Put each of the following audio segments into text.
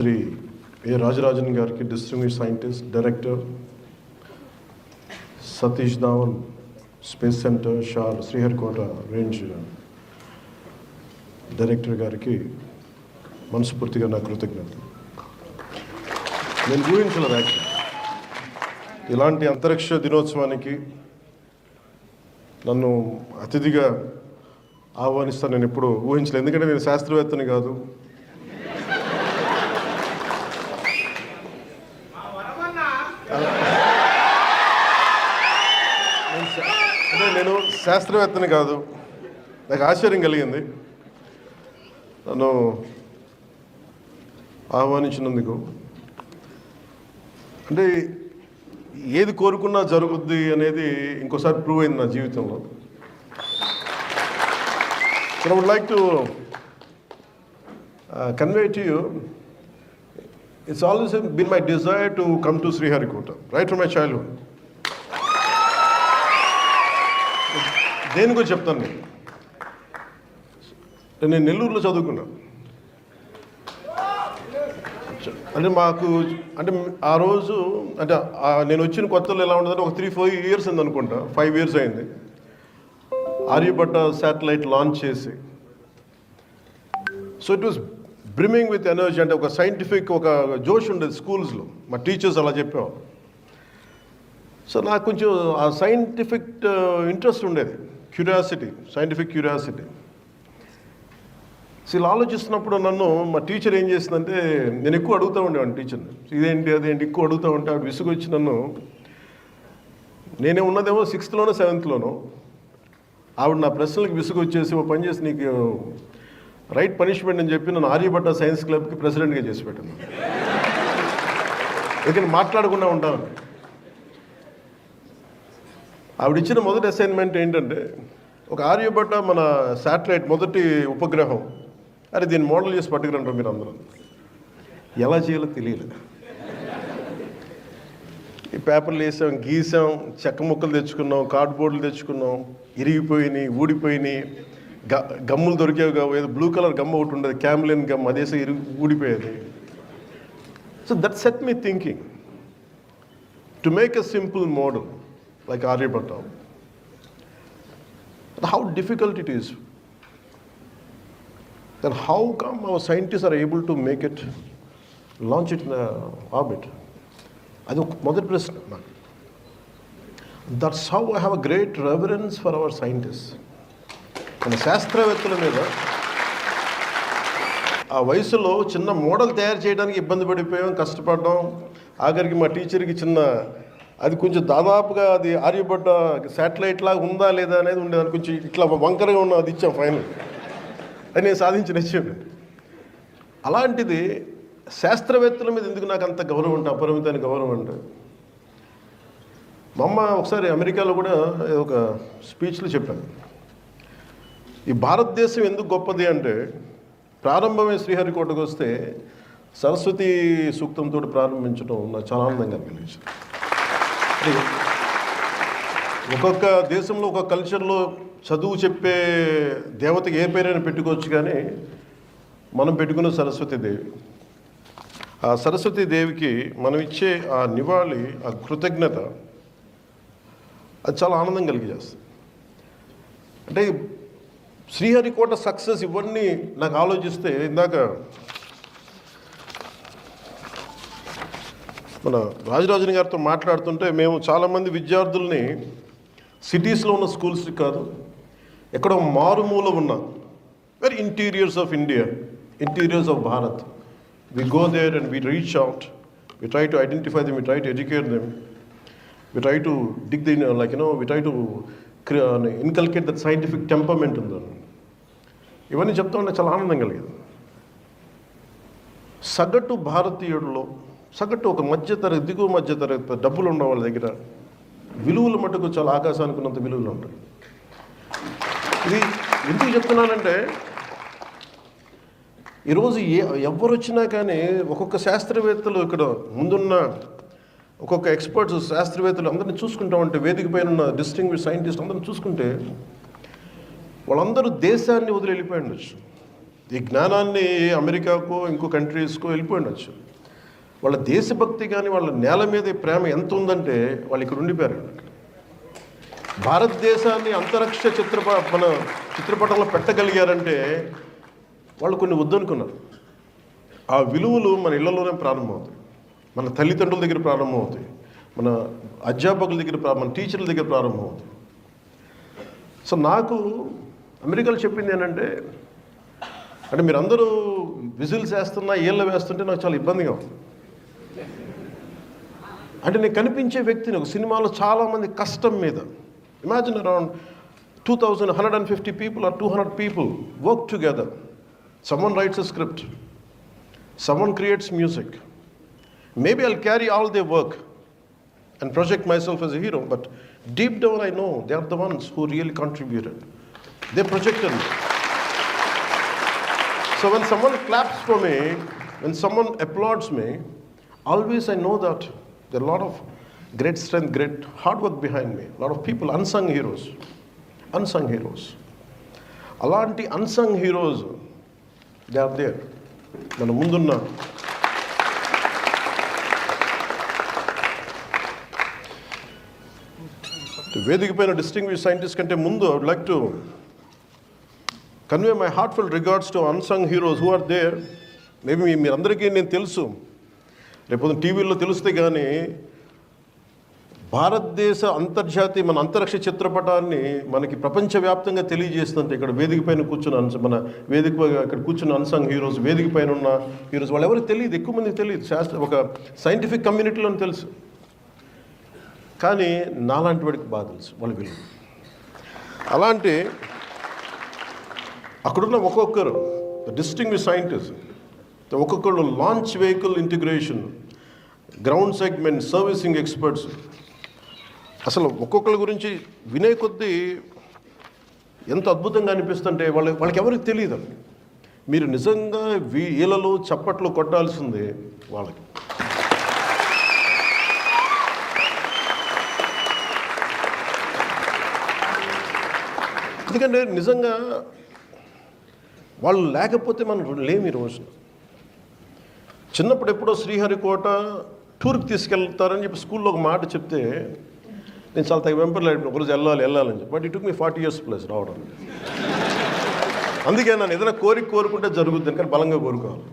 Shri A Rajarajan గారికి distinguished scientist director, Satish Dhawan space Centre SHAR Sriharikota Range director గారికి మనస్ఫూర్తిగా నా కృతజ్ఞతలు. నేను ఊహించలేదు యాక్చువల్ ఇలాంటి అంతరిక్ష దినోత్సవానికి నన్ను అతిథిగా ఆహ్వానిస్తాను. నేను ఎప్పుడు ఊహించలేదు, ఎందుకంటే నేను శాస్త్రవేత్తని కాదు. అంటే నేను శాస్త్రవేత్తని కాదు. నాకు ఆశ్చర్యం కలిగింది నన్ను ఆహ్వానించినందుకు. అంటే ఏది కోరుకున్నా జరుగుద్ది అనేది ఇంకోసారి ప్రూవ్ అయింది నా జీవితంలో. So I would like to convey to you, it's always been my desire to come to Sriharikota, right from my childhood. దేని గురించి చెప్తాను నేను నెల్లూరులో చదువుకున్నా. అంటే మాకు అంటే ఆ రోజు అంటే నేను వచ్చిన కొత్తలో ఎలా ఉండదంటే ఒక 3-4 years అయింది అనుకుంటా, 5 years అయింది. ఆర్యభట్ట శాటిలైట్ లాంచ్ చేసి, so it was brimming with energy. అంటే ఒక సైంటిఫిక్ ఒక జోష్ ఉండేది స్కూల్స్లో, మా టీచర్స్ అలా చెప్పేవారు. సో నాకు కొంచెం ఆ సైంటిఫిక్ ఇంట్రెస్ట్ ఉండేది, క్యూరియాసిటీ, సైంటిఫిక్ క్యూరియాసిటీ. సో ఇలా ఆలోచిస్తున్నప్పుడు నన్ను మా టీచర్ ఏం చేసిందంటే, నేను ఎక్కువ అడుగుతూ ఉండేవాడిని టీచర్ని, ఇదేంటి అదేంటి ఎక్కువ అడుగుతూ ఉంటే ఆవిడ విసుగొచ్చి నన్ను, నేనే ఉన్నదేమో 6th లోనో 7th లోనో, ఆవిడ నా ప్రశ్నలకు విసుగు వచ్చేసి ఓ పని చేసి నీకు రైట్ పనిష్మెంట్ అని చెప్పి నన్ను ఆర్యభట్ట సైన్స్ క్లబ్కి ప్రెసిడెంట్గా చేసి పెట్టాను. ఎందుకంటే మాట్లాడకుండా ఉంటాను. ఆవిడ ఇచ్చిన మొదటి అసైన్మెంట్ ఏంటంటే, ఒక ఆర్యభట్ట మన శాటిలైట్ మొదటి ఉపగ్రహం, అరే దీన్ని మోడల్ చేసి పట్టుకురంటారు మీరు అందరూ. ఎలా చేయాలో తెలియలేదు. ఈ పేపర్లు వేసాం, గీసాం, చెక్క ముక్కలు తెచ్చుకున్నాం, కార్డ్బోర్డులు తెచ్చుకున్నాం, ఇరిగిపోయినాయి, ఊడిపోయినాయి, గమ్ములు దొరికేవి కావు. ఏదో బ్లూ కలర్ గమ్ ఒకటి ఉండేది, క్యామ్లిన్ గమ్, అదేసే ఊడిపోయేది. So that set me thinking to make a simple model like Aryabhatta. How difficult it is. Then how come our scientists are able to make it, launch it in orbit? Adi oka modati prashna. That's how I have a great reverence for our scientists. మన శాస్త్రవేత్తల మీద ఆ వయసులో చిన్న model తయారు చేయడానికి ఇబ్బంది పడిపోయాం, కష్టపడ్డాం. ఆఖరికి మా టీచర్కి చిన్న అది కొంచెం దాదాపుగా అది ఆర్యభట్ట శాటిలైట్ లాగా ఉందా లేదా అనేది ఉండేది. అది కొంచెం ఇట్లా వంకరగా ఉన్న అది ఇచ్చాం ఫైనల్, అది నేను సాధించిన విషయం. అలాంటిది శాస్త్రవేత్తల మీద ఎందుకు నాకు అంత గౌరవం అంటే, అపరిమితమైన గౌరవం అంటే, మా అమ్మ ఒకసారి అమెరికాలో కూడా ఒక స్పీచ్లో చెప్పాను, ఈ భారతదేశం ఎందుకు గొప్పది అంటే, ప్రారంభమే శ్రీహరికోటకు వస్తే సరస్వతి సూక్తంతో ప్రారంభించడం నాకు చాలా ఆనందంగా అనిపించింది. ఒక్కొక్క దేశంలో ఒక్కొక్క కల్చర్లో చదువు చెప్పే దేవతకి ఏ పేరైనా పెట్టుకోవచ్చు, కానీ మనం పెట్టుకున్న సరస్వతీదేవి. ఆ సరస్వతీదేవికి మనం ఇచ్చే ఆ నివాళి, ఆ కృతజ్ఞత, అది చాలా ఆనందం కలిగజేస్తుంది. అంటే శ్రీహరికోట సక్సెస్ ఇవన్నీ నాకు ఆలోచిస్తే, ఇందాక మన రాజరాజన్ గారితో మాట్లాడుతుంటే, మేము చాలామంది విద్యార్థుల్ని సిటీస్లో ఉన్న స్కూల్స్కి కాదు, ఎక్కడో మారుమూల ఉన్న very interiors of India, interiors of Bharat, we go there and we reach out, we try to identify them, we try to educate them, we try to dig the like we try to inculcate that scientific temperament ఉందని. ఇవన్నీ చెప్తా ఉంటే చాలా ఆనందం కలిగేది. సగటు భారతీయుడిలో, సగటు ఒక మధ్యతరగతి, దిగువ మధ్యతరగతి, డబ్బులు ఉన్న వాళ్ళ దగ్గర విలువలు మటుకు చాలా ఆకాశానికి ఉన్నంత విలువలు ఉంటాయి. ఇది ఎందుకు చెప్తున్నానంటే, ఈరోజు ఎవరు వచ్చినా కానీ ఒక్కొక్క శాస్త్రవేత్తలు, ఇక్కడ ముందున్న ఒక్కొక్క ఎక్స్పర్ట్స్ శాస్త్రవేత్తలు అందరినీ చూసుకుంటామంటే, వేదిక పైన ఉన్న డిస్టింగ్విష్డ్ సైంటిస్ట్ అందరిని చూసుకుంటే, వాళ్ళందరూ దేశాన్ని వదిలి వెళ్ళిపోయి ఉండొచ్చు, ఈ జ్ఞానాన్ని అమెరికాకో ఇంకో కంట్రీస్కో వెళ్ళిపోయిండొచ్చు. వాళ్ళ దేశభక్తి కానీ వాళ్ళ నేల మీద ప్రేమ ఎంత ఉందంటే వాళ్ళు ఇక్కడ ఉండిపోయారు. భారతదేశాన్ని అంతరిక్ష చిత్రపటంలో పెట్టగలిగారంటే వాళ్ళు కొన్ని వద్దనుకున్నారు. ఆ విలువలు మన ఇళ్లలోనే ప్రారంభమవుతాయి, మన తల్లిదండ్రుల దగ్గర ప్రారంభమవుతాయి, మన అధ్యాపకుల దగ్గర, మన టీచర్ల దగ్గర ప్రారంభమవుతాయి. సో నాకు అమెరికాలో చెప్పింది ఏంటంటే, అంటే మీరందరూ విజిల్స్ వేస్తున్నా ఏళ్ళ వేస్తుంటే నాకు చాలా ఇబ్బందిగా ఉంది. అంటే నేను కనిపించే వ్యక్తిని ఒక సినిమాలో చాలామంది కష్టం మీద, imagine around 150 people or 200 people work together. Someone writes a script, someone creates music. Maybe I'll carry all their work and project myself as a hero, but deep down I know they are the ones who really contributed. They projected me. So when someone claps for me, when someone applauds me, always I know that there are a lot of great strength, great hard work behind me. A lot of people, unsung heroes. అలాంటి unsung heroes they are there మన ముందున్న. వేదిక పైన distinguished scientist కంటే ముందు I would like to convey my heartful regards to unsung heroes who are there. Maybe మీరందరికీ నేను తెలుసు, రేపు టీవీలో తెలిస్తే కానీ భారతదేశ అంతర్జాతీయ మన అంతరిక్ష చిత్రపటాన్ని మనకి ప్రపంచవ్యాప్తంగా తెలియజేస్తుంటే ఇక్కడ వేదిక పైన కూర్చున్న మన వేదిక ఇక్కడ కూర్చున్న అన్సంగ్ హీరోస్, వేదిక పైన ఉన్న హీరోస్, వాళ్ళు ఎవరికి తెలియదు, ఎక్కువ మందికి తెలియదు. ఒక సైంటిఫిక్ కమ్యూనిటీలో తెలుసు, కానీ నాలాంటి వాడికి బాగా తెలుసు వాళ్ళ విలువ. అలాంటి అక్కడున్న ఒక్కొక్కరు డిస్టింగ్విష్డ్ సైంటిస్ట్, ఒక్కొక్కరు launch vehicle integration, ground segment, servicing experts. అసలు ఒక్కొక్కరి గురించి వినే కొద్దీ ఎంత అద్భుతంగా అనిపిస్తుంటే వాళ్ళకి ఎవరికి తెలియదు. మీరు నిజంగా వీళ్ళలో చప్పట్లు కొట్టాల్సిందే వాళ్ళకి. ఎందుకంటే నిజంగా వాళ్ళు లేకపోతే మనం లేము ఈ రోజున. చిన్నప్పుడు ఎప్పుడో శ్రీహరికోట టూర్కి తీసుకెళ్తారని చెప్పి స్కూల్లో ఒక మాట చెప్తే నేను చాలా తగ్గ వెంపర్లాడి ఒకరోజు వెళ్ళాలని చెప్పి, but it took me 40 years plus రావడానికి. అందుకే నన్ను ఏదైనా కోరుకుంటే జరుగుద్ది, కానీ బలంగా కోరుకోవాలి.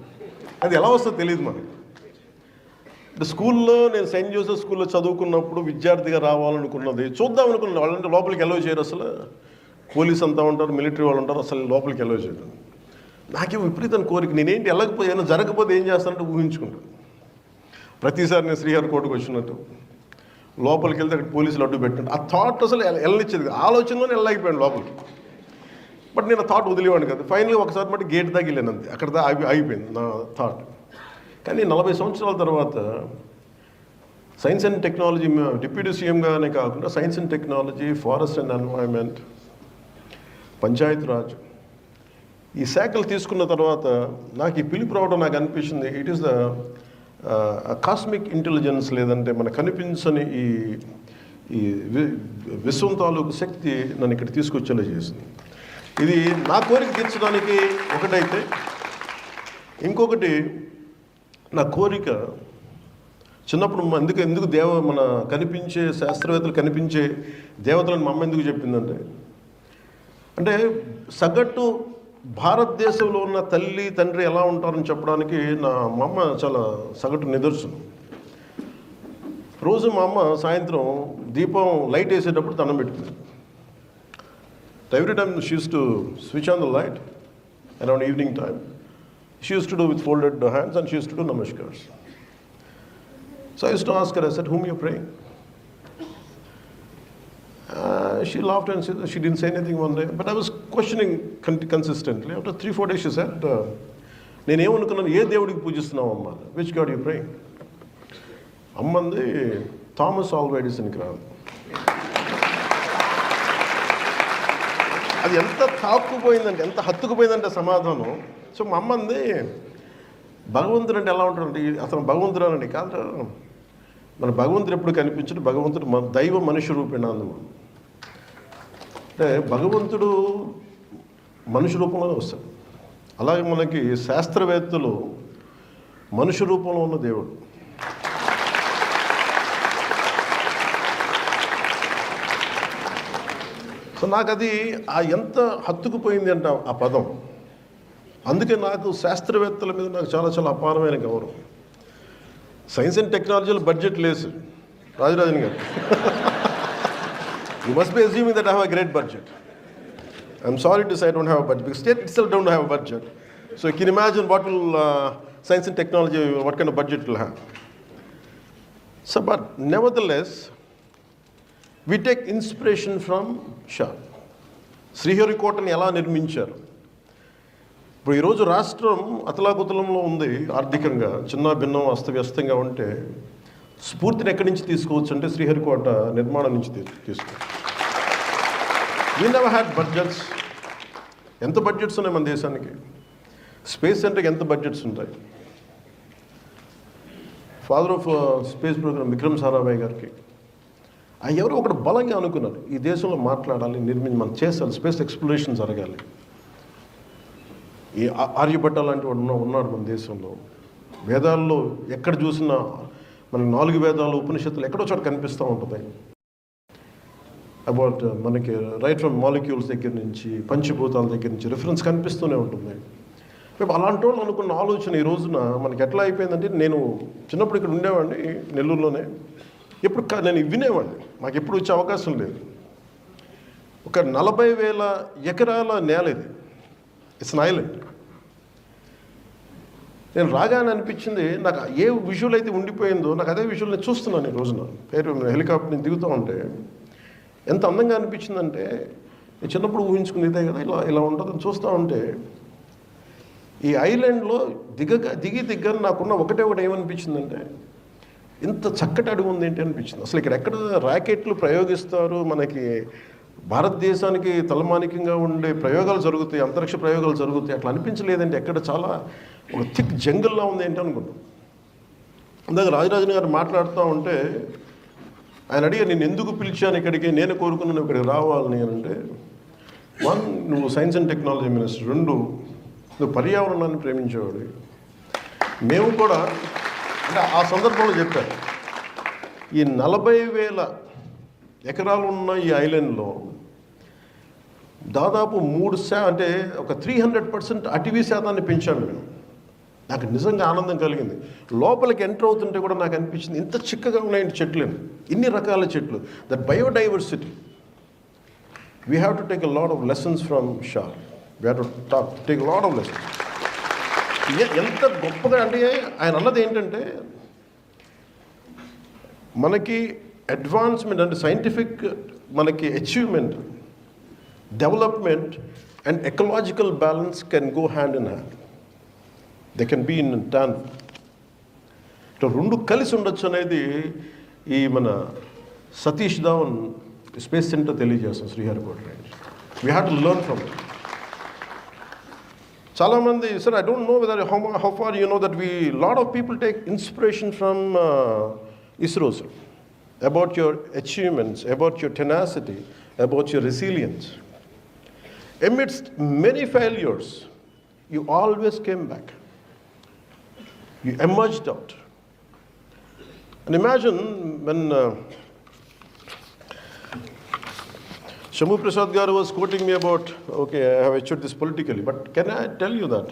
అది ఎలా వస్తుందో తెలియదు మనకి. స్కూల్లో నేను సెయింట్ జోసెఫ్ స్కూల్లో చదువుకున్నప్పుడు విద్యార్థిగా రావాలనుకున్నది, చూద్దాం అనుకున్నాను. వాళ్ళంటే లోపలికి ఎలవ్ చేయరు, అసలు పోలీస్ అంతా ఉంటారు, మిలిటరీ వాళ్ళు ఉంటారు, అసలు లోపలికి ఎలవ్ చేయరు. నాకేమో విపరీతం కోరిక, నేనేంటి వెళ్ళకపోతే జరగకపోతే ఏం చేస్తానంటే ఊహించుకుంటాను. ప్రతిసారి నేను శ్రీహరికోటకు వచ్చినట్టు లోపలికి వెళ్తే అక్కడ పోలీసులు అడ్డు పెట్టినట్టు ఆ థాట్ అసలు వెళ్ళనిచ్చేది, ఆలోచనలోనే వెళ్ళలేకపోయాను లోపలికి. బట్ నేను ఆ థాట్ వదిలేవాడిని కదా. ఫైనల్గా ఒకసారి మట్టి గేట్ దాకా వెళ్ళాను, అంతే, అక్కడ ఆగిపోయింది నా థాట్. కానీ 40 సంవత్సరాల తర్వాత సైన్స్ అండ్ టెక్నాలజీ డిప్యూటీ సీఎంగానే కాకుండా science and technology, forest and environment, Panchayati Raj ఈ శాఖలు తీసుకున్న తర్వాత నాకు ఈ పిలుపు రావడం నాకు అనిపించింది, it is the cosmic intelligence, లేదంటే మన కనిపించని ఈ విశ్వం తాలూకు శక్తి నన్ను ఇక్కడ తీసుకొచ్చేలా చేసింది. ఇది నా కోరిక తీర్చడానికి ఒకటైతే, ఇంకొకటి నా కోరిక చిన్నప్పుడు ఎందుకు మన కనిపించే శాస్త్రవేత్తలు కనిపించే దేవతలను మా అమ్మ ఎందుకు చెప్పిందంటే, అంటే సగటు భారతదేశంలో ఉన్న తల్లి తండ్రి ఎలా ఉంటారని చెప్పడానికి మా అమ్మ చాలా సగటు నిదర్శనం. రోజు మా అమ్మ సాయంత్రం దీపం లైట్ వేసేటప్పుడు దండం పెట్టుకుంది. Every time she use to switch on the light around evening time. She used to do with folded hands and she used to do namaskars. So I used to ask her, I said, whom are you praying? She laughed and said, she didn't say anything one day, but I was questioning consistently. After 3-4 days she said, నేను ఏమనుకున్నాను, ఏ దేవుడికి పూజిస్తున్నావు అమ్మ? Which God you praying? అమ్మంది Thomas Alva ఎడిసన్కి రాదు. అది ఎంత తాక్కుపోయిందంటే, ఎంత హత్తుకుపోయిందంటే సమాధానం. సో మా అమ్మంది, భగవంతుడు అంటే ఎలా ఉంటాడంటే, అసలు భగవంతుడు అనండి కాదు, మన భగవంతుడు ఎప్పుడు కనిపించడు, భగవంతుడు మన దైవ మనుష్య రూపేణ అంది. అంటే భగవంతుడు మనుష్య రూపంలోనే వస్తాడు. అలాగే మనకి శాస్త్రవేత్తలు మనుష్య రూపంలో ఉన్న దేవుడు. సో నాకు అది ఎంత హత్తుకుపోయింది అంటే ఆ పదం. అందుకే నాకు శాస్త్రవేత్తల మీద నాకు చాలా చాలా అపారమైన గౌరవం. సైన్స్ అండ్ టెక్నాలజీలో బడ్జెట్ లేదు రాజరాజన్ గారు. You must be assuming that I have a great budget. I'm sorry to say I don't have a budget because state itself don't have a budget. So you can imagine what will science and technology what kind of budget will have. So but nevertheless we take inspiration from SHAR. శ్రీహరికోటని ఎలా నిర్మించారు? ఇప్పుడు ఈరోజు రాష్ట్రం అతలాకుతలంలో ఉంది, ఆర్థికంగా చిన్న భిన్నం అస్తవ్యస్తంగా ఉంటే స్ఫూర్తిని ఎక్కడి నుంచి తీసుకోవచ్చు అంటే శ్రీహరికోట నిర్మాణం నుంచి తీసుకోవచ్చు. We never had budgets. ఎంత బడ్జెట్స్ ఉన్నాయి మన దేశానికి? స్పేస్ సెంటర్కి ఎంత బడ్జెట్స్ ఉంటాయి? Father of space programme Vikram Sarabhai గారికి ఎవరో ఒకటి బలంగా అనుకున్నారు, ఈ దేశంలో మాట్లాడాలి, మనం చేయాలి, స్పేస్ ఎక్స్ప్లోరేషన్ జరగాలి. ఈ ఆర్యభట్ట లాంటి వాడు ఉన్నాడు మన దేశంలో. వేదాల్లో ఎక్కడ చూసినా మనకి 4 వేదాలు ఉపనిషత్తులు ఎక్కడో చోట కనిపిస్తూ ఉంటుంది. అబౌట్ మనకి రైట్ ఫ్రమ్ మాలిక్యూల్స్ దగ్గర నుంచి పంచభూతాల దగ్గర నుంచి రిఫరెన్స్ కనిపిస్తూనే ఉంటుంది. మేము అలాంటి వాళ్ళు అనుకున్న ఆలోచన ఈ రోజున మనకి ఎట్లా అయిపోయిందంటే, నేను చిన్నప్పుడు ఇక్కడ ఉండేవాడిని నెల్లూరులోనే. ఎప్పుడు నేను వినేవాడిని, మాకు ఎప్పుడు వచ్చే అవకాశం లేదు. ఒక 40,000 ఎకరాల నేల ఇది. It's an island. నేను రాగానే అనిపించింది, నాకు ఏ విజువల్ అయితే ఉండిపోయిందో నాకు అదే విజువల్ నేను చూస్తున్నాను ఈ రోజున. హెలికాప్టర్ నుంచి దిగుతూ ఉంటే ఎంత అందంగా అనిపించిందంటే, నేను చిన్నప్పుడు ఊహించుకుంది ఇదే కదా, ఇలా ఉంటుందని చూస్తూ ఉంటే ఈ ఐలాండ్లో దిగి నాకున్న ఒకటే ఏమనిపించిందంటే, ఇంత చక్కటి అడుగు ఉంది ఏంటి అనిపించింది. అసలు ఎక్కడ ర్యాకెట్లు ప్రయోగిస్తారు, మనకి భారతదేశానికి తలమానికంగా ఉండే ప్రయోగాలు జరుగుతాయి, అంతరిక్ష ప్రయోగాలు జరుగుతాయి, అట్లా అనిపించలేదంటే ఎక్కడ చాలా ఒక థిక్ జంగిల్లా ఉంది ఏంటి అనుకుంటాం. ఇందాక రాజరాజన్ గారు మాట్లాడుతూ ఉంటే ఆయన అడిగారు, నేను ఎందుకు పిలిచాను ఇక్కడికి, నేను కోరుకున్నాను ఇక్కడికి రావాలని అంటే, 1 నువ్వు సైన్స్ అండ్ టెక్నాలజీ మినిస్టర్, 2 నువ్వు పర్యావరణాన్ని ప్రేమించేవాడు. మేము కూడా అంటే ఆ సందర్భంలో చెప్పారు, ఈ 40,000 ఎకరాలు ఉన్న ఈ ఐలాండ్లో దాదాపు 3 అంటే ఒక 300% అటవీ శాతాన్ని పెంచాము మేము. నాకు నిజంగా ఆనందం కలిగింది. లోపలికి ఎంటర్ అవుతుంటే కూడా నాకు అనిపించింది, ఇంత చిక్కగా ఉన్నాయండి చెట్లు, ఇన్ని రకాల చెట్లు. That biodiversity, we have to take a lot of lessons from SHAR. We have to take lot of lessons. ఎంత గొప్పగా అంటే ఆయన అన్నది ఏంటంటే, మనకి అడ్వాన్స్మెంట్ అంటే సైంటిఫిక్ మనకి achievement, development and ecological balance can go hand in hand. They can be in tan. ఇట్లా 2 కలిసి ఉండొచ్చు అనేది ఈ మన సతీష్ ధావన్ స్పేస్ సెంటర్ తెలియజేస్తాం Sriharikota range. We have to learn from it. చాలామంది sir, I don't know whether how far you know that lot of people take inspiration from ISRO, sir, about your achievements, about your tenacity, about your resilience. Amidst many failures, you always came back. You emerged out. And imagine when Shamu Prasad Garu was quoting me about, okay, I have achieved this politically, but can I tell you that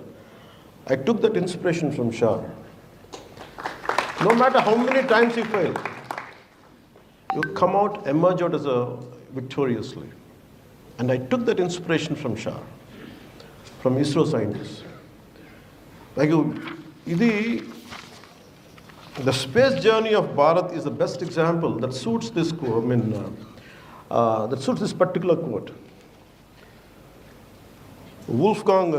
I took that inspiration from SHAR. No matter how many times you fail, you come out, emerge out as a victoriously. And I took that inspiration from SHAR, from ISRO scientists. Like the space journey of Bharat is the best example that suits this that suits this particular quote. Wolfgang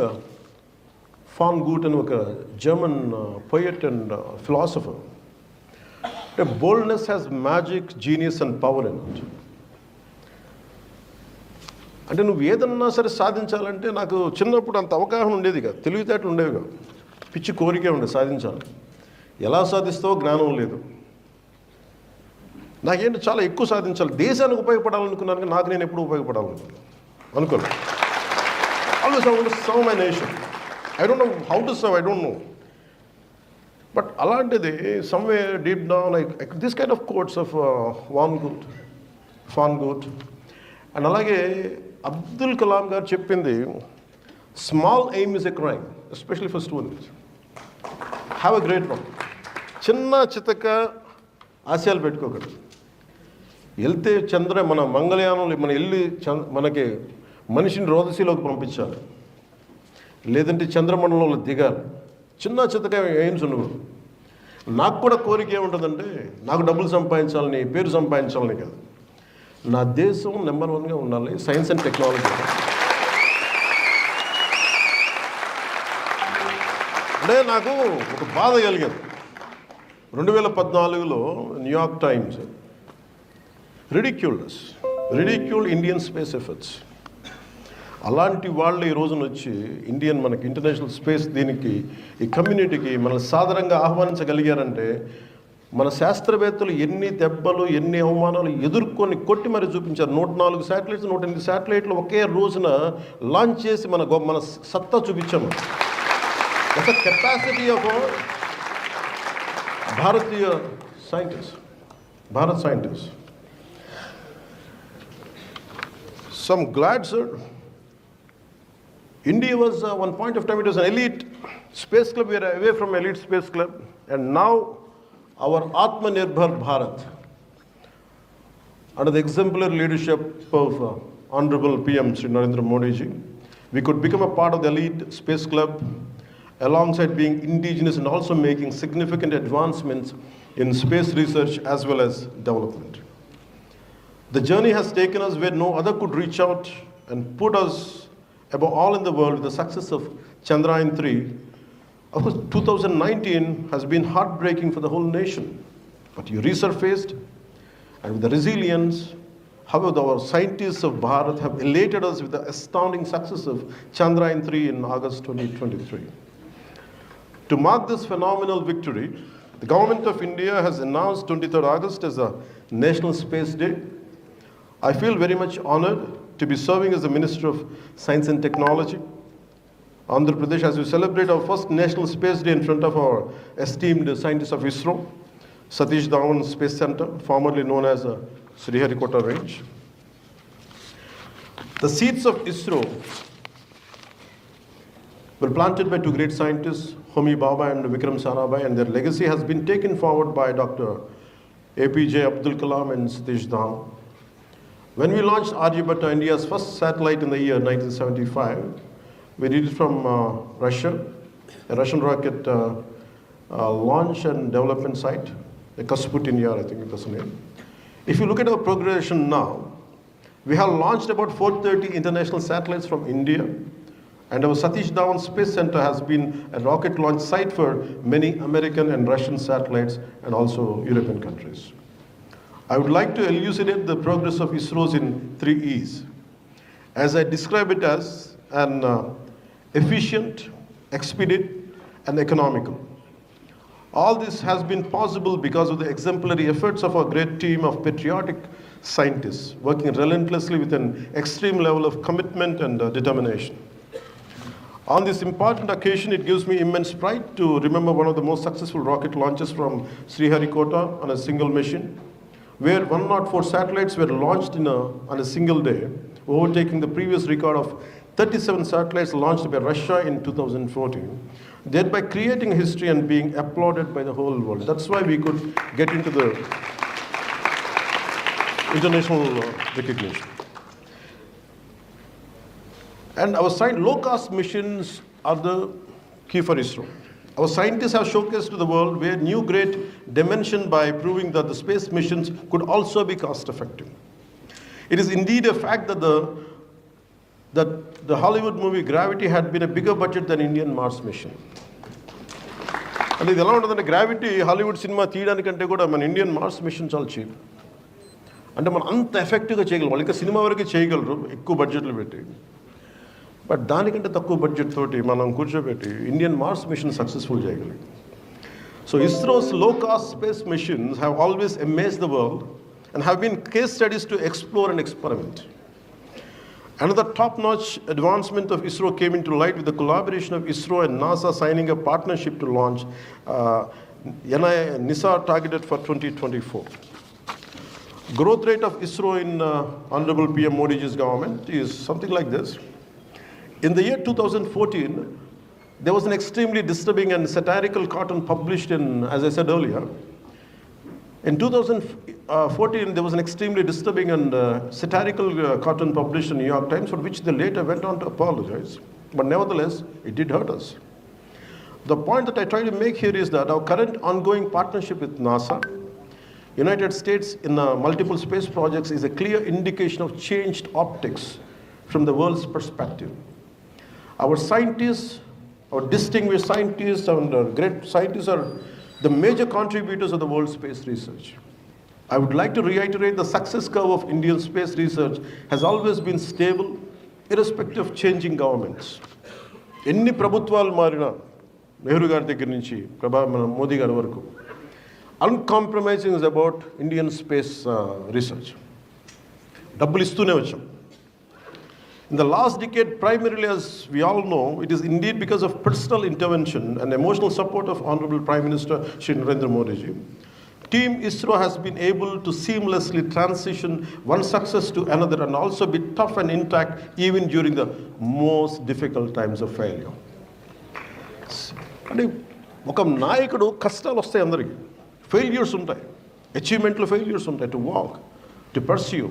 von Goethe, a German poet and philosopher, boldness has magic, genius and power in it. అంటే నువ్వు ఏదన్నా సరే సాధించాలంటే, నాకు చిన్నప్పుడు అంత అవగాహన ఉండేది కాదు, తెలివితేటలు ఉండేవి కాదు, పిచ్చి కోరికే ఉండేది సాధించాలి. ఎలా సాధిస్తావో జ్ఞానం లేదు. నాకేంటి చాలా ఎక్కువ సాధించాలి, దేశానికి ఉపయోగపడాలనుకున్నాను, కానీ నాకు నేను ఎప్పుడు ఉపయోగపడాలనుకున్నాను అనుకోను. Always I want to serve my nation. I don't know how to serve, I don't know. But alantidi, somewhere deep down, like this kind of quotes of Van Good, and alage Abdul Kalam garu cheppindi, small aim is a crime, especially for students. Have a great one. Chinna chitaka ఆశయాలు పెట్టుకోకూడదు. వెళ్తే మన మంగళయానంలో మన వెళ్ళి మనకి మనిషిని రోదసీలోకి పంపించాలి, లేదంటే చంద్రమండలంలో దిగాలి. చిన్న చితక ఎయిమ్స్ ఉండవు. నాకు కూడా కోరిక ఏముంటుందంటే, నాకు డబ్బులు సంపాదించాలని, పేరు సంపాదించాలని కాదు, నా దేశం నెంబర్ 1గా ఉండాలి సైన్స్ అండ్ టెక్నాలజీ. అంటే నాకు ఒక బాధ కలిగేది 2014లో New York times ridiculed Indian space efforts. అలాంటి వాళ్ళు ఈ రోజున వచ్చి ఇండియన్ మనకి ఇంటర్నేషనల్ స్పేస్ దీనికి ఈ కమ్యూనిటీకి మనల్ని సాధారణంగా ఆహ్వానించగలిగారంటే, మన శాస్త్రవేత్తలు ఎన్ని దెబ్బలు ఎన్ని అవమానాలు ఎదుర్కొని కొట్టి మరి చూపించారు. 104 శాటిలైట్స్ 108 శాటిలైట్లు ఒకే రోజున లాంచ్ చేసి మన సత్తా చూపించాము. ఒక capacity of Bharatiya scientists. So I'm glad, sir. India was one point of time, it was an elite space club. We are away from elite space club, and now our Atmanirbhar Bharat, under the exemplary leadership of Honorable PM Sri Narendra Modi ji, we could become a part of the elite space club, alongside being indigenous and also making significant advancements in space research as well as development. The journey has taken us where no other could reach out and put us above all in the world with the success of Chandrayaan-3. Of course, 2019 has been heartbreaking for the whole nation, but you resurfaced, and with the resilience, however, our scientists of Bharat have elated us with the astounding success of Chandrayaan-3 in August 2023. To mark this phenomenal victory, the Government of India has announced 23rd August as a National Space Day. I feel very much honored to be serving as the Minister of Science and Technology, Andhra Pradesh, as we celebrate our first National Space Day in front of our esteemed scientists of ISRO, Satish Dhawan Space Center, formerly known as Sriharikota Range. The seeds of ISRO were planted by two great scientists, Homi Bhabha and Vikram Sarabhai, and their legacy has been taken forward by Dr. APJ Abdul Kalam and Satish Dhawan. When we launched Aryabhatta, India's first satellite in the year 1975, we did it from Russia, a Russian rocket launch and development site, the Kasputin Yar, I think it was the name. If you look at our progression now, we have launched about 430 international satellites from India, and our Satish Dhawan Space Center has been a rocket launch site for many American and Russian satellites and also European countries. I would like to elucidate the progress of ISRO's in 3 E's, as I describe it as an efficient, expedite, and economical. All this has been possible because of the exemplary efforts of our great team of patriotic scientists working relentlessly with an extreme level of commitment and determination. On this important occasion, it gives me immense pride to remember one of the most successful rocket launches from Sriharikota on a single mission, where 104 satellites were launched on a single day, overtaking the previous record of 37 satellites launched by Russia in 2014, thereby creating history and being applauded by the whole world. That's why we could get into the international recognition. And our low-cost missions are the key for ISRO. Our scientists have showcased to the world where new great dimension by proving that the space missions could also be cost-effective. It is indeed a fact that the Hollywood movie Gravity had been a bigger budget than Indian Mars mission. And ఇది ఎలా ఉంటుందంటే, gravity Hollywood cinema తీయడానికంటే కూడా మన Indian Mars machine చాలా cheap. అంటే మనం అంత ఎఫెక్టివ్గా చేయగలం. వాళ్ళు ఇంకా సినిమా వరకు చేయగలరు ఎక్కువ బడ్జెట్లు పెట్టి, బట్ దానికంటే తక్కువ బడ్జెట్ తోటి మనం కూర్చోబెట్టి ఇండియన్ మార్స్ మిషన్ సక్సెస్ఫుల్ చేయగలిగాం. So ISRO's low-cost space missions have always amazed the world and have been case studies to explore and experiment. Another top-notch advancement of ISRO came into light with the collaboration of ISRO and NASA signing a partnership to launch NISA targeted for 2024. Growth rate of ISRO in Honorable PM Modi's government is something like this. In the year 2014, there was an extremely disturbing and satirical cartoon published in, as I said earlier. In 2014, there was an extremely disturbing and satirical cartoon published in New York Times, for which they later went on to apologize. But nevertheless, it did hurt us. The point that I try to make here is that our current ongoing partnership with NASA, United States in multiple space projects, is a clear indication of changed optics from the world's perspective. Our scientists, our distinguished scientists and great scientists are the major contributors of the world's space research. I would like to reiterate the success curve of Indian space research has always been stable, irrespective of changing governments. Enni prabhutvalu marina, Nehru gaరి దగ్గర నుంచి మోదీ గారి వరకు, uncompromising is about Indian space research. డబ్బులు ఇస్తూనే వచ్చాం. In the last decade, primarily, as we all know, it is indeed because of personal intervention and emotional support of Honorable Prime Minister Shri Narendra Modi ji. Team ISRO has been able to seamlessly transition one success to another and also be tough and intact even during the most difficult times of failure. అంటే ఒక నాయకుడు కష్టాలు వస్తాయి అందరికి, failures ఉంటాయి, అచీవ్మెంట్లో failures ఉంటాయి, to walk, to pursue,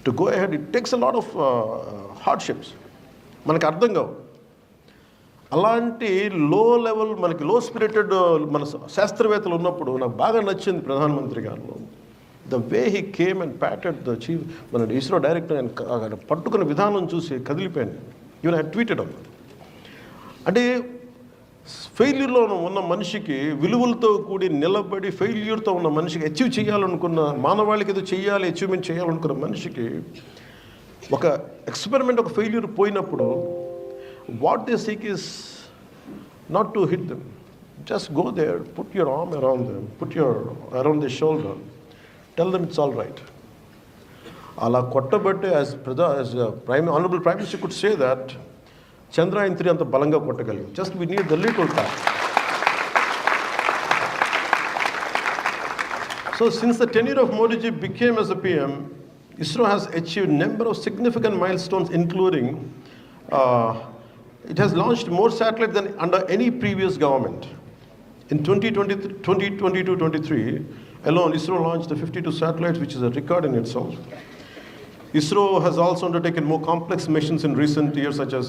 to go ahead, it takes a lot of hardships. మనకు అర్థం కావు. అలాంటి లో లెవెల్, మనకి లో స్పిరిటెడ్ మన శాస్త్రవేత్తలు ఉన్నప్పుడు నాకు బాగా నచ్చింది ప్రధానమంత్రి గారు, the way he came and patted the chief, మన ఇస్రో డైరెక్టర్ ఆయన పట్టుకున్న విధానం చూసి కదిలిపోయాను. ఈవెన్ ఐ ట్వీటెడ్ అన్న. అంటే ఫెయిల్యూర్లో ఉన్న మనిషికి, విలువలతో కూడి నిలబడి ఫెయిల్యూర్తో ఉన్న మనిషికి, అచీవ్ చేయాలనుకున్న, మానవాళికి ఏదో చేయాలి, అచీవ్మెంట్ చేయాలనుకున్న మనిషికి ఒక ఎక్స్పెరిమెంట్, ఒక ఫెయిల్యూర్ పోయినప్పుడు what they seek is not to hit them. Just go there, put your arm around them, put your around their shoulder, tell them it's all right. Ala kottabatte, as Honorable Prime Minister could say that Chandrayaan 3 anta balanga kottagaligam. Just we need the little tap. So since the tenure of Modi ji became as a PM, ISRO has achieved number of significant milestones, including it has launched more satellites than under any previous government. In 2022-23 alone, ISRO launched 52 satellites, which is a record in itself. ISRO has also undertaken more complex missions in recent years, such as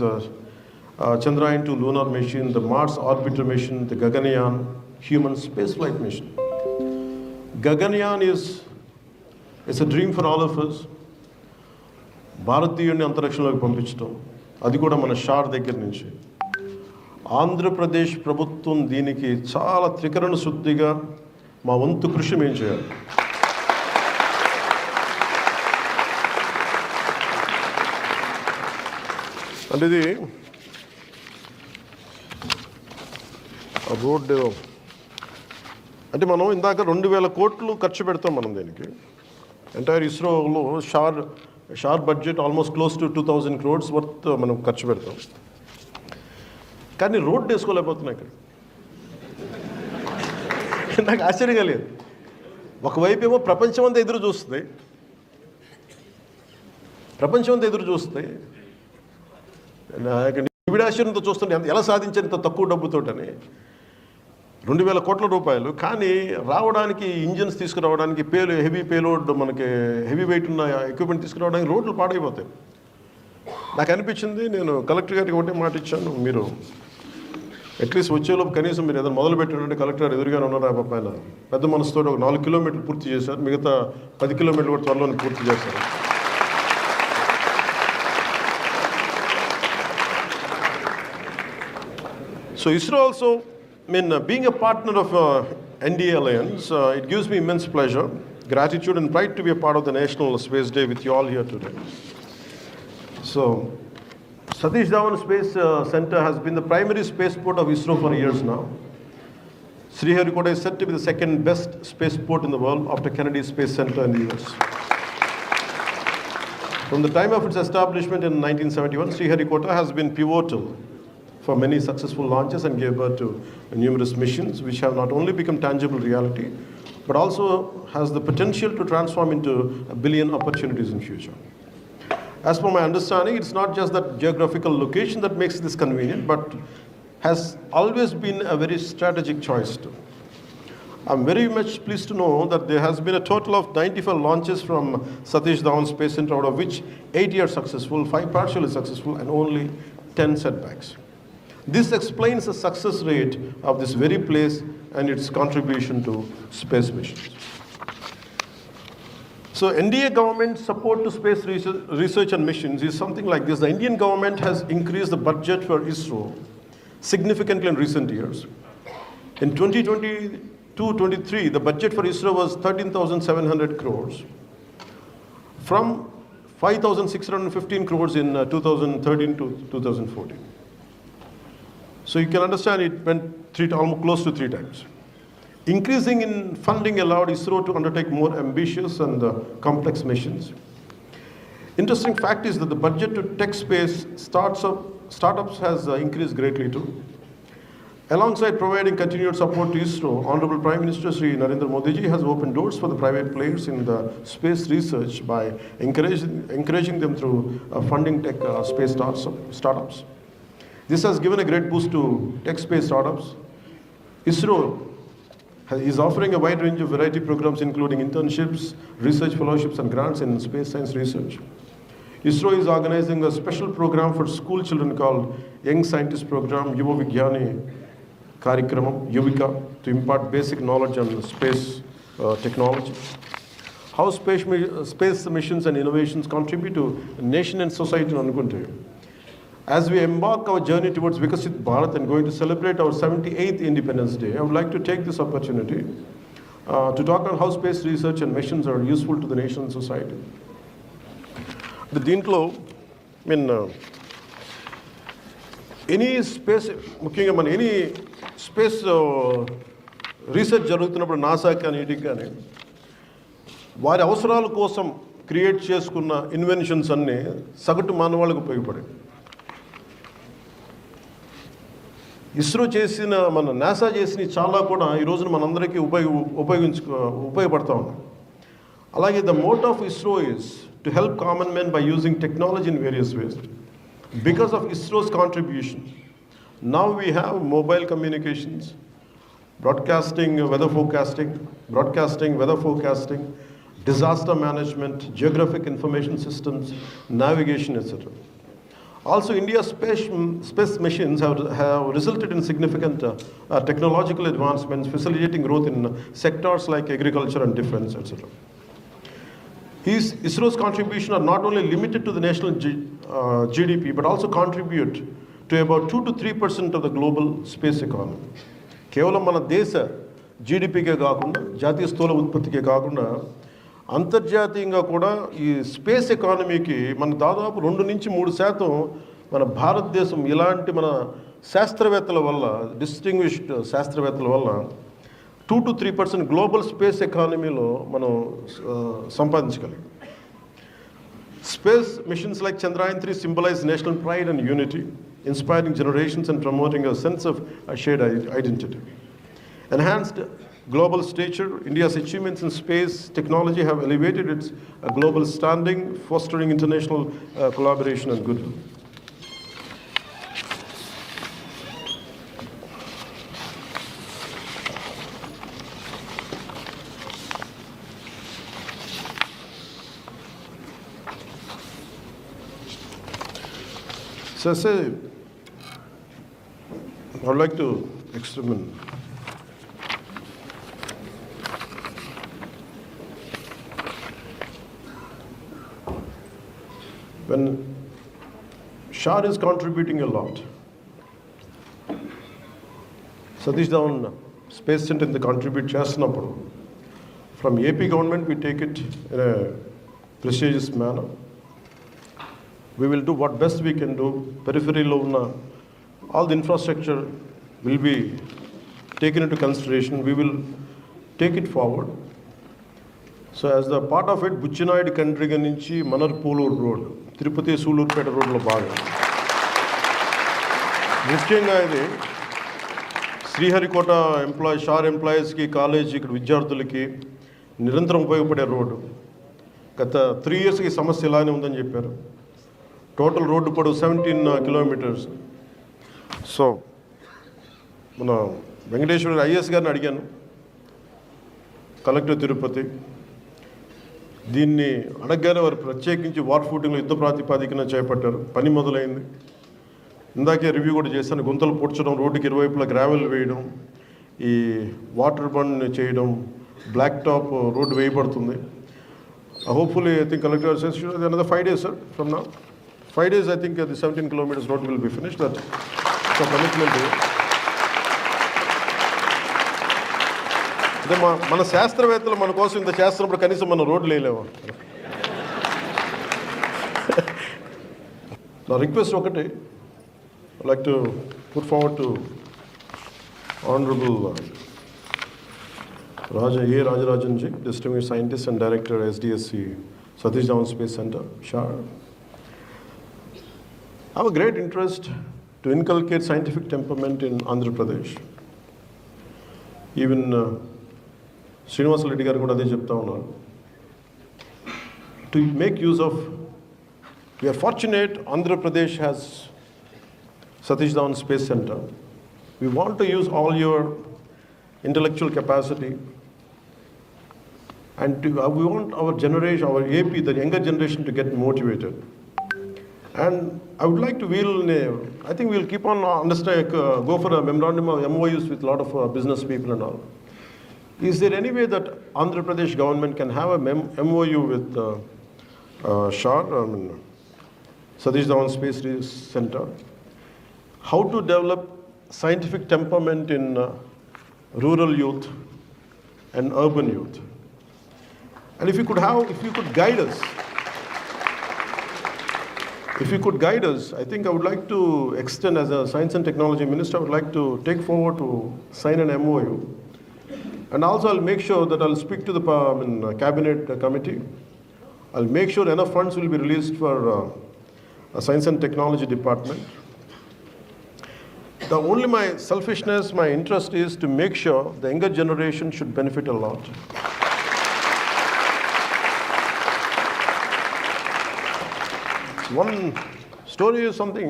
Chandrayaan 2 lunar mission, the Mars orbiter mission, the Gaganyaan human spaceflight mission. Gaganyaan is a dream for all of us. భారతీయుని అంతరిక్షంలోకి పంపించడం, అది కూడా మన షార్ దగ్గర నుంచి. ఆంధ్రప్రదేశ్ ప్రభుత్వం దీనికి చాలా త్రికరణ శుద్ధిగా మా వంతు కృషి మేము చేయాలి. అంటే ఇది రోడ్డు అంటే మనం ఇందాక 2000 కోట్లు ఖర్చు పెడతాం మనం దీనికి. ఎంటైర్ ఇస్రోలో SHAR budget almost close to 2000 crores worth మనం ఖర్చు పెడతాం. కానీ రోడ్డు వేసుకోలేకపోతున్నాయి ఇక్కడ. నాకు ఆశ్చర్యంగా లేదు. ఒకవైపు ఏమో ప్రపంచం అంతా ఎదురు చూస్తుంది, విడాశ్చర్యంతో చూస్తుంటే ఎలా సాధించారు ఇంత తక్కువ డబ్బుతోటని. 2000 కోట్ల రూపాయలు, కానీ రావడానికి, ఇంజిన్స్ తీసుకురావడానికి, హెవీ పేలోడ్, మనకి హెవీ వెయిట్ ఉన్న ఎక్విప్మెంట్ తీసుకురావడానికి రోడ్లు పాడైపోతాయి. నాకు అనిపించింది, నేను కలెక్టర్ గారికి ఒకటే మాట ఇచ్చాను, మీరు అట్లీస్ట్ వచ్చేలోపు కనీసం మీరు ఏదైనా మొదలు పెట్టారంటే, కలెక్టర్ గారు ఎదురుగానే ఉన్నారు, ఆ పైన పెద్ద మనసుతో ఒక 4 కిలోమీటర్లు పూర్తి చేశారు, మిగతా 10 కిలోమీటర్లు కూడా త్వరలో పూర్తి చేశారు. So ISRO also, being a partner of NDA Alliance, it gives me immense pleasure, gratitude and pride to be a part of the National Space Day with you all here today. So, Satish Dhawan Space Center has been the primary spaceport of ISRO for years now. Sriharikota is said to be the second best spaceport in the world after Kennedy Space Center in the US. From the time of its establishment in 1971, Sriharikota has been pivotal for many successful launches and gave birth to numerous missions which have not only become tangible reality, but also has the potential to transform into a billion opportunities in future. As per my understanding, it's not just that geographical location that makes this convenient, but has always been a very strategic choice too. I'm very much pleased to know that there has been a total of 95 launches from Satish Dhawan Space Center, out of which 80 are successful, 5 partially successful, and only 10 setbacks. This explains the success rate of this very place and its contribution to space missions. So NDA government support to space research and missions is something like this. The Indian government has increased the budget for ISRO significantly in recent years. In 2022-23, the budget for ISRO was 13,700 crores from 5,615 crores in 2013 to 2014. So you can understand it went almost close to 3 times. Increasing in funding allowed ISRO to undertake more ambitious and complex missions. Interesting fact is that the budget to tech space startups has increased greatly too. Alongside providing continued support to ISRO, Honorable Prime Minister Sri Narendra Modi ji has opened doors for the private players in the space research by encouraging them through funding tech space startups. This has given a great boost to tech space startups. ISRO is offering a wide range of variety programs including internships, research fellowships and grants in space science research. ISRO is organizing a special program for school children called Young Scientist Program, Yuva Vigyani Karikramam, Yuvika, to impart basic knowledge on space technology. How space missions and innovations contribute to nation and society in Anukunte. As we embark our journey towards Vikasit Bharat and going to celebrate our 78th Independence Day, I would like to take this opportunity to talk on how space research and missions are useful to the nation and society. The Dintlo, any space, any space research జరుగుతున్నప్పుడు NASA కానీ వీటికి కానీ వారి అవసరాల కోసం create చేసుకున్న inventions అన్నీ సగటు మానవాళ్ళకు ఉపయోగపడాయి. ఇస్రో చేసిన నాసా చేసిన చాలా కూడా ఈ రోజున మనందరికీ ఉపయోగపడతా ఉన్నాయి. అలాగే the motto of ISRO is to help common men by using technology in various ways. Because of ISRO's contribution, now we have mobile communications, broadcasting, weather forecasting, disaster management, geographic information systems, navigation, etc. Also, India's space missions have resulted in significant technological advancements, facilitating growth in sectors like agriculture and defense, etc. ISRO's contribution are not only limited to the national GDP, but also contribute to about 2 to 3% of the global space economy. కేవలం మన దేశ జీడిపికే కాకుండా జాతీయ స్థూల ఉత్పత్తికే కాకుండా అంతర్జాతీయంగా కూడా ఈ స్పేస్ ఎకానమీకి మన దాదాపు 2 నుంచి 3% మన భారతదేశం ఇలాంటి మన శాస్త్రవేత్తల వల్ల, డిస్టింగ్విష్డ్ శాస్త్రవేత్తల వల్ల 2 to 3% గ్లోబల్ స్పేస్ ఎకానమీలో మనం సంపాదించగలిగాం. Space missions like Chandrayaan-3 symbolize national pride and unity, inspiring generations and promoting a sense of shared identity. Enhanced global stature, India's achievements in space technology have elevated its global standing, fostering international collaboration and goodwill. So I say, I would like to experiment. When SHAR is contributing a lot, Satish Dhawan Space Center in the contribute chestunappudu, from AP government we take it in a prestigious manner. We will do what best we can do. Periphery lo unna all the infrastructure will be taken into consideration. We will take it forward. So as the part of it Buchi Naidu Kandriga నుంచి మనర్పూలూరు road, Tirupati Sullurpeta రోడ్లో భాగం. ముఖ్యంగా ఇది శ్రీహరికోట షార్ ఎంప్లాయీస్కి, college ఇక్కడ విద్యార్థులకి నిరంతరం ఉపయోగపడే రోడ్డు. గత 3 yearsకి సమస్య ఇలానే ఉందని చెప్పారు. టోటల్ రోడ్డు పొడవు 17 kilometers. సో మన వెంకటేశ్వర ఐఎస్ గారిని అడిగాను, కలెక్టర్ తిరుపతి. దీన్ని అడగగానే వారు ప్రత్యేకించి వార్ ఫూటింగ్లో యుద్ధ ప్రాతిపాదికన చేపట్టారు. పని మొదలైంది. ఇందాకే రివ్యూ కూడా చేశాను. గుంతలు పూడ్చడం, రోడ్డుకి ఇరువైపులా గ్రావెల్ వేయడం, ఈ వాటర్ బండ్ చేయడం, బ్లాక్ టాప్ రోడ్డు వేయబడుతుంది. Hopefully I think collector sense another 5 days, sir, from now. 5 days I think the 17 kilometers road will be finished. That's a commitment. అదే మన శాస్త్రవేత్తలు మన కోసం ఇంత చేస్తున్నప్పుడు కనీసం మన రోడ్లు వేయలేము. నా రిక్వెస్ట్ ఒకటి, I'd like to put forward to Honorable Rajarajan Ji, Distinguished Scientist and Director, SDSC Space Center, SHAR. I have a great interest to inculcate scientific temperament in Andhra Pradesh. Even Srinivas Reddy garu kuda ade chepta unnaru. To make use of, we are fortunate Andhra Pradesh has Satish Dhawan Space Center. We want to use all your intellectual capacity, and we want our generation, our AP, the younger generation, to get motivated. And I would like to I think we'll keep on go for a memorandum of MOUs with a lot of business people and all. Is there any way that Andhra Pradesh government can have a MOU with SHAR, Satish Dhawan Space Center? How to develop scientific temperament in rural youth and urban youth. And if you could guide us, I think I would like to extend, as a Science and Technology Minister, I would like to take forward to sign an MOU. And also I'll make sure that I'll speak to the Cabinet Committee. I'll make sure enough funds will be released for a Science and Technology Department. Only my selfishness, my interest is to make sure the younger generation should benefit a lot. One story is something,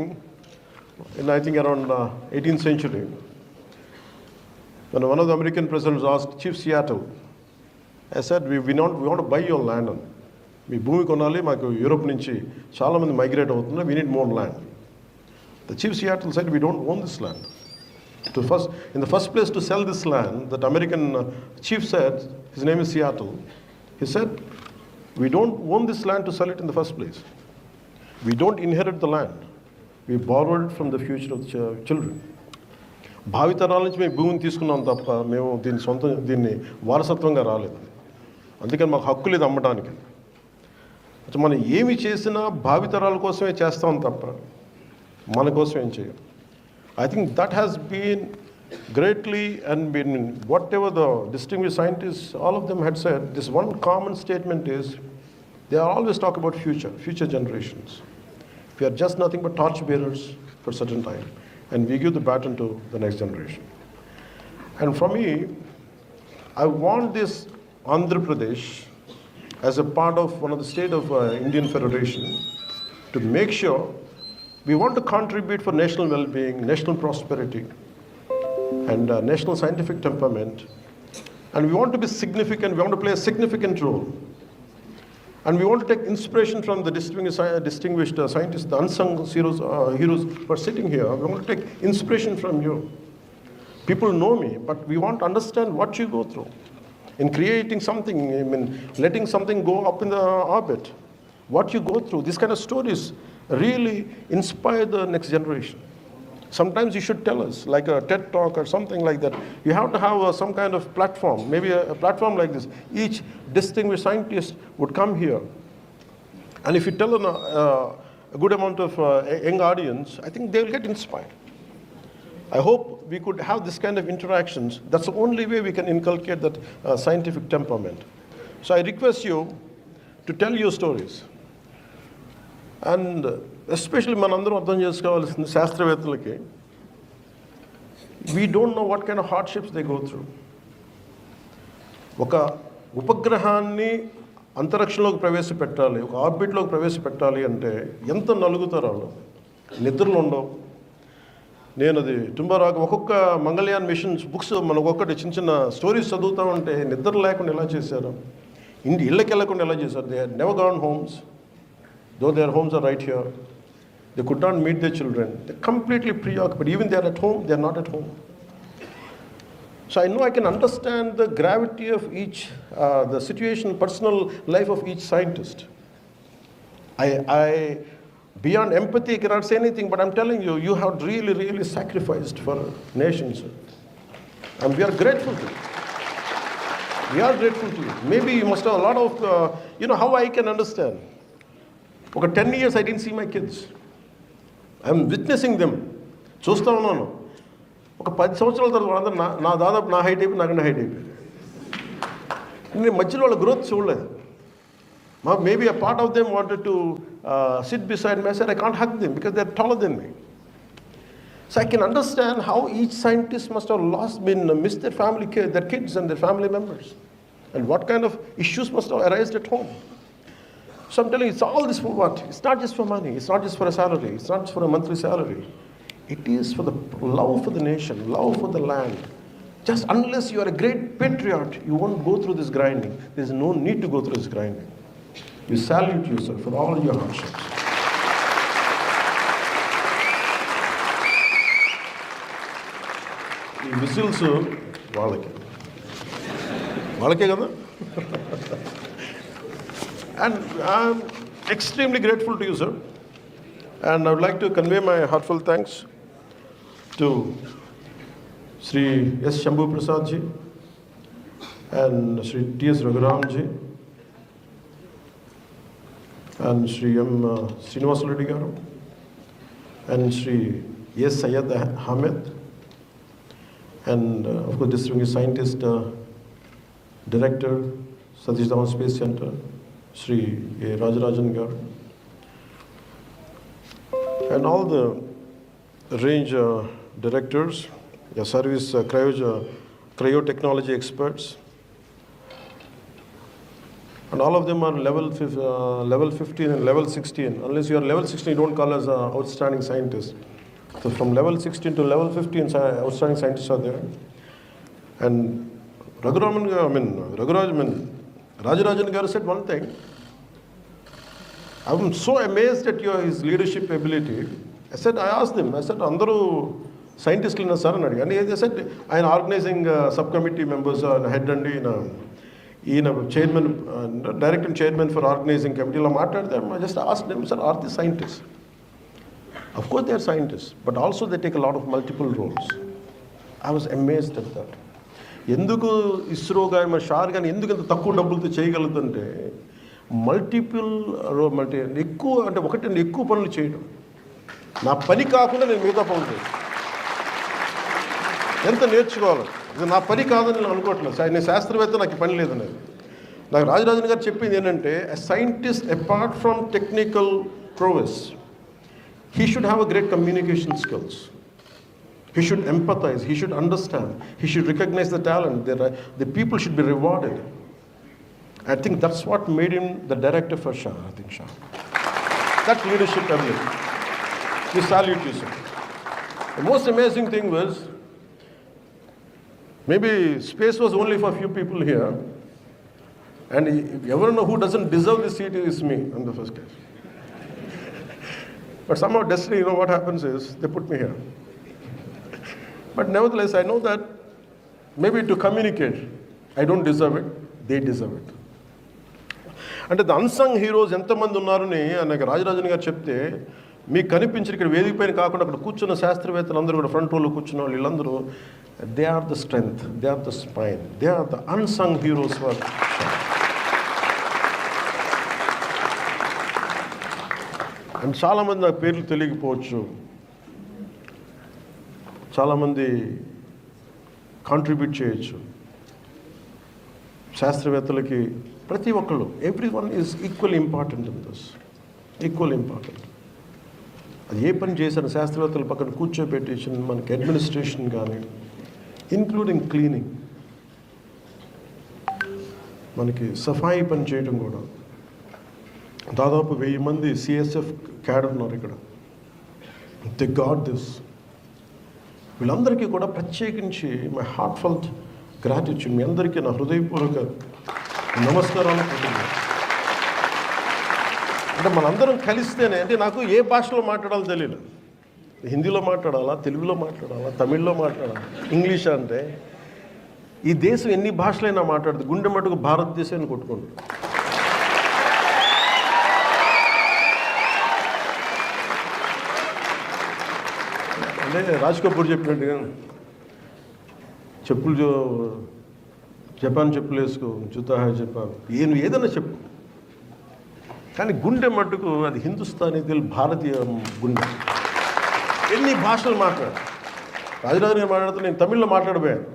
in I think around 18th century, when one of the American presidents asked Chief Seattle, I said, we want to buy your land. మీ భూమి కొనాలి, మాకు Europe నుంచి చాలామంది migrate అవుతున్నారు, we need more land. The Chief Seattle said, we don't own this land. In the first place, to sell this land, that American chief said, his name is Seattle, he said, we don't own this land to sell it in the first place. We don't inherit the land. We borrowed it from the future of the children. భావితరాల నుంచి మేము భూమిని తీసుకున్నాం తప్ప మేము దీన్ని వారసత్వంగా రాలేదు. అందుకని మాకు హక్కు లేదు అమ్మడానికి. మనం ఏమి చేసినా భావితరాల కోసమే చేస్తాం తప్ప మన కోసం ఏం చేయం. I think that has been greatly, and been whatever the distinguished scientists, all of them had said, this one common statement is, they are always talk about future generations. We are just nothing but torch bearers for certain time, and we give the baton to the next generation. And for me, I want this Andhra Pradesh as a part of one of the state of Indian Federation to make sure we want to contribute for national well-being, national prosperity, and national scientific temperament. And we want to be significant, we want to play a significant role. And we want to take inspiration from the distinguished scientists, the unsung heroes who are sitting here. We want to take inspiration from you. People know me, but we want to understand what you go through in creating something, letting something go up in the orbit. What you go through, these kind of stories really inspire the next generation. Sometimes you should tell us, like a TED talk or something like that. You have to have some kind of platform, maybe a platform like this. Each distinguished scientist would come here. And if you tell a good amount of young audience, I think they will get inspired. I hope we could have this kind of interactions. That's the only way we can inculcate that scientific temperament. So I request you to tell your stories. And especially మనందరం అర్థం చేసుకోవాల్సింది శాస్త్రవేత్తలకి, we don't know what kind of hardships they go through. ఒక ఉపగ్రహాన్ని అంతరిక్షంలోకి ప్రవేశపెట్టాలి, ఒక ఆర్బిట్లోకి ప్రవేశపెట్టాలి అంటే ఎంత నలుగుతారు వాళ్ళు. నిద్రలు ఉండవు. నేను అది టుంబారాగా ఒక్కొక్క మంగళయాన్ మిషన్స్ బుక్స్ మనం ఒక్కొక్కటి చిన్న చిన్న స్టోరీస్ చదువుతా ఉంటే నిద్ర లేకుండా ఎలా చేశారు, ఇళ్ళకి వెళ్ళకుండా ఎలా చేశారు. They had never gone homes, though their homes are right here. They could not meet their children. They completely preoccupied. Even they are at home, they are not at home. So I know I can understand the gravity of each, the situation, personal life of each scientist. I beyond empathy, I cannot say anything, but I'm telling you, you have really, really sacrificed for nations. And we are grateful to you. We are grateful to you. Maybe you must have a lot of, how I can understand. For 10 years, I didn't see my kids. I'm witnessing them. చూస్తూ ఉన్నాను. ఒక 10 సంవత్సరాల తర్వాత వాళ్ళందరూ నా దాదాపు నా height అయిపోయి, నాకన్నా హైట్ అయిపోయింది. నేను మధ్యలో వాళ్ళ గ్రోత్ చూడలేదు. Maybe a part of them wanted to sit beside me. I said, I can't hug them because they're taller than me. So I can understand how each scientist must have missed their family, their kids and their family members. And what kind of issues must have arisen at home. So I'm telling you, it's all this for what? It's not just for money. It's not just for a salary. It's not just for a monthly salary. It is for the love for the nation, love for the land. Just unless you are a great patriot, you won't go through this grinding. There's no need to go through this grinding. We salute you, sir, for all your hardships. ఈ whistles వాళ్ళకే కదా. And I'm extremely grateful to you, sir. And I would like to convey my heartfelt thanks to Sri S. Shambhu Prasad ji and Sri T.S. Raghuram ji and Sri M. Srinivas Reddy garu and Sri S. Syed Ahmed and of course distinguished scientist director Satish Dhawan Space Center Sri A. Rajarajan garu and all the range directors, service cryotechnology experts, and all of them are level 15 and level 16. Unless you are level 16, you don't call us outstanding scientists. So from level 16 to level 15, outstanding scientists are there. And Rajarajan garu said one thing. I'm so amazed at his leadership ability. I asked them, Andaru scientists in sir, and they said, I'm organizing subcommittee members and head and chairman, director and chairman for organizing committee. I just asked them, sir, are they scientists? Of course they are scientists, but also they take a lot of multiple roles. I was amazed at that. ఎందుకు ISRO కానీ మన షార్ కానీ ఎందుకు ఇంత తక్కువ డబ్బులతో చేయగలుగుతుంటే ఎక్కువ అంటే ఎక్కువ పనులు చేయడం. నా పని కాకుండా నేను మిగతా పనులు చేయను. ఎంత నేర్చుకోవాలి, ఇది నా పని కాదని నేను అనుకోవట్లేదు. నేను శాస్త్రవేత్త, నాకు పని లేదనేది. నాకు రాజరాజన్ గారు చెప్పింది ఏంటంటే, ఎ scientist apart from technical ప్రోవెస్, he should have a great communication skills. He should empathize. He should understand. He should recognize the talent. The people should be rewarded. I think that's what made him the director for SHAR. I think SHAR. That leadership ability. We salute you, sir. The most amazing thing was, maybe space was only for a few people here, and if you ever know who doesn't deserve this seat, is me in the first case. But somehow destiny, what happens is, they put me here. But nevertheless, I know that maybe to communicate, I don't deserve it, they deserve it. అంటే the unsung heroes ఎంతమంది ఉన్నారని నాకు రాజరాజన్ గారు చెప్తే, మీకు కనిపించిన ఇక్కడ వేదిక పైన కాకుండా అక్కడ కూర్చున్న శాస్త్రవేత్తలు అందరూ కూడా ఫ్రంట్ రోలో కూర్చున్న వాళ్ళు వీళ్ళందరూ, they are the strength, they are the spine, they are the unsung heroes for. And చాలామంది నాకు పేర్లు తెలియకపోవచ్చు, చాలామంది కాంట్రిబ్యూట్ చేయొచ్చు. శాస్త్రవేత్తలకి ప్రతి ఒక్కళ్ళు every one is equal important in this, equal important. అది ఏ పని చేశాను శాస్త్రవేత్తల పక్కన కూర్చోబెట్టేసి మనకి అడ్మినిస్ట్రేషన్ కానీ, ఇంక్లూడింగ్ క్లీనింగ్, మనకి సఫాయి పని చేయడం కూడా. దాదాపు 1000 మంది సిఎస్ఎఫ్ క్యాడర్ ఉన్నారు ఇక్కడ. The got this. వీళ్ళందరికీ కూడా ప్రత్యేకించి మై హార్ట్ఫెల్ట్ గ్రాటిట్యూడ్. మీ అందరికీ నా హృదయపూర్వక నమస్కారాలు. అంటే మనందరం కలిస్తేనే, అంటే నాకు ఏ భాషలో మాట్లాడాలో తెలియదు. హిందీలో మాట్లాడాలా, తెలుగులో మాట్లాడాలా, తమిళ్లో మాట్లాడాలా, ఇంగ్లీష్ అంటే ఈ దేశం ఎన్ని భాషలైనా మాట్లాడుతుంది. గుండె మటుకు భారతదేశాన్ని కొట్టుకోండి. అంటే రాజ్ కపూర్ చెప్పినట్టుగా చెప్పులు జపాన్ చెప్పులు వేసుకో, జూతా హై జపాన్, ఏదైనా చెప్పు, కానీ గుండె మట్టుకు అది హిందుస్థానీ, భారతీయ గుండె. ఎన్ని భాషలు మాట్లాడు. రాజరాజు నేను మాట్లాడుతూ నేను తమిళ్లో మాట్లాడబోయాను.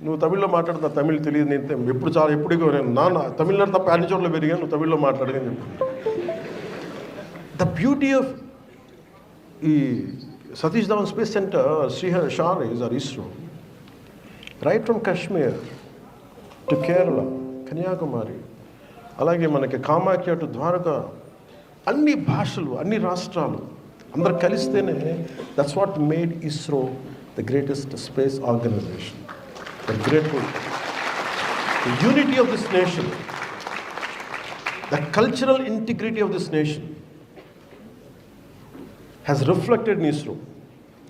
నువ్వు తమిళ్లో మాట్లాడుతున్నా, తమిళ్ తెలియదు. నేను ఎప్పుడు నేను తమిళనాడు తప్ప అన్ని చోట్ల పెరిగాను, నువ్వు తమిళ్లో మాట్లాడని చెప్పాను. ద బ్యూటీ ఆఫ్ ఈ Satish Dhawan space centre, SHAR is our ISRO. Right from Kashmir to Kerala, Kanyakumari, అలాగే మనకి కామాఖ్య టు ద్వారకా, అన్ని భాషలు, అన్ని రాష్ట్రాలు అందరు కలిస్తేనే that's what made ISRO the greatest space organisation. We're grateful. The unity of this nation, the cultural integrity of this nation has reflected in ISRO.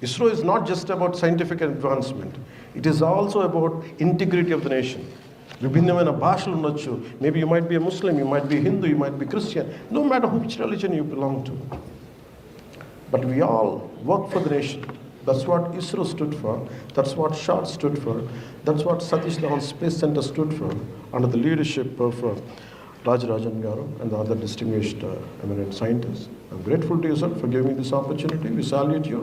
ISRO is not just about scientific advancement. It is also about integrity of the nation. విభిన్నమైన భాషలు ఉండొచ్చు. Maybe you might be a Muslim, you might be Hindu, you might be Christian, no matter which religion you belong to. But we all work for the nation. That's what ISRO stood for. That's what SHAR stood for. That's what Satish Dhawan Space Center stood for, under the leadership of Rajarajan Garu and the other distinguished eminent scientists. I'm grateful to you, sir, for giving me this opportunity. We salute you.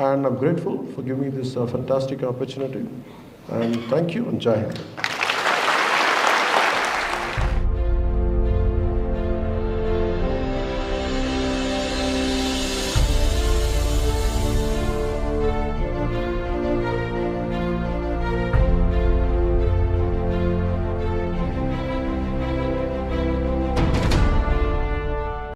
And I'm grateful for giving me this fantastic opportunity. And thank you, and Jai Hind.